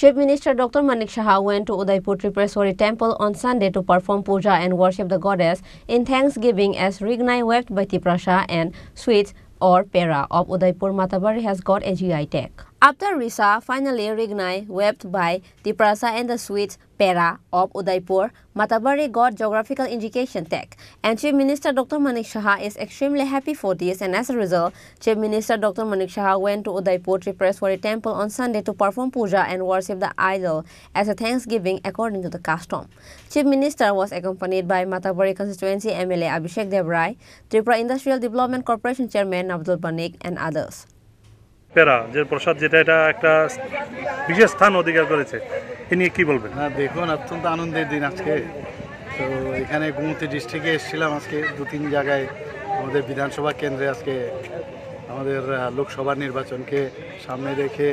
Chief Minister Dr. Manik Saha went to Udaipur Tripuraswari temple on Sunday to perform puja and worship the goddess in thanksgiving as Rignai wept by Tiprasa and sweets or pera of Udaipur Matabari has got a GI tag. After Risa, finally Rignai wept by Tiprasa and the sweets pera of Udaipur Matabari got geographical indication tag. And Chief Minister Dr. Manik Saha is extremely happy for this, and as a result, Chief Minister Dr. Manik Saha went to Udaipur Tripuraswari temple on Sunday to perform puja and worship the idol as a thanksgiving according to the custom. Chief Minister was accompanied by Matabari constituency MLA Abhishek Devrai, Tripura Industrial Development Corporation Chairman Abdul Banik and others. পেরা যে প্রসাদ যেটা এটা একটা বিশেষ স্থান অধিকার করেছে এ নিয়ে কি বলবেন? না দেখুন, অত্যন্ত আনন্দের দিন আজকে। তো এখানে গোমতী ডিস্ট্রিক্টে এসেছিলাম আজকে 2-3 জায়গায় আমাদের বিধানসভা কেন্দ্রে আজকে আমাদের লোকসভা নির্বাচনকে সামনে রেখে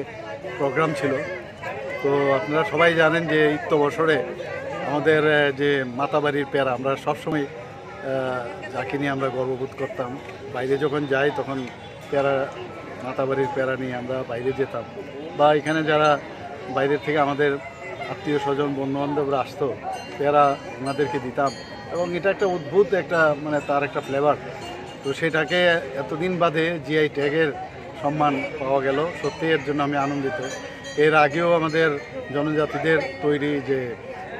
প্রোগ্রাম ছিল। তো আপনারা সবাই জানেন যে ইত্য বছরে আমাদের যে মাতাবাড়ির পেরা আমরা সবসময় যাকে নিয়ে আমরা গর্ববোধ করতাম। বাইরে যখন যাই তখন পেরা মাতাবাড়ির পেরা নিয়ে আমরা বাইরে যেতাম, বা এখানে যারা বাইরের থেকে আমাদের আত্মীয় স্বজন বন্ধুবান্ধবরা আসতো পেরা ওনাদেরকে দিতাম, এবং এটা একটা অদ্ভুত একটা তার একটা ফ্লেভার। তো সেটাকে এতদিন বাদে জিআই ট্যাগের সম্মান পাওয়া গেল, সত্যি এর জন্য আমি আনন্দিত। এর আগেও আমাদের জনজাতিদের তৈরি যে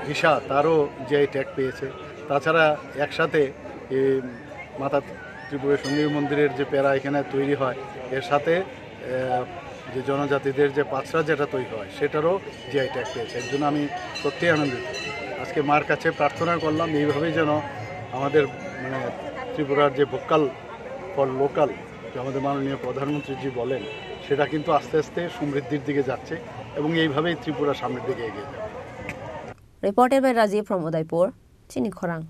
ভিসা তারও জিআই ট্যাগ পেয়েছে। তাছাড়া একসাথে এই মাতা ত্রিপুরা সুন্দরী মন্দিরের যে পেরা এখানে তৈরি হয় এর সাথে যে জনজাতিদের যে পাঁচরা যেটা তৈরি হয় সেটারও জিআই ট্যাগ পেয়েছে। এর জন্য আমি সত্যিই আনন্দিত। আজকে মার কাছে প্রার্থনা করলাম এইভাবেই যেন আমাদের ত্রিপুরার যে ভোকাল ফর লোকাল যে আমাদের মাননীয় প্রধানমন্ত্রীজি বলেন সেটা কিন্তু আস্তে আস্তে সমৃদ্ধির দিকে যাচ্ছে, এবং এইভাবেই ত্রিপুরা সামনের দিকে এগিয়ে যাবে। Reported by Rajiv from Udaipur, Chini Khorang.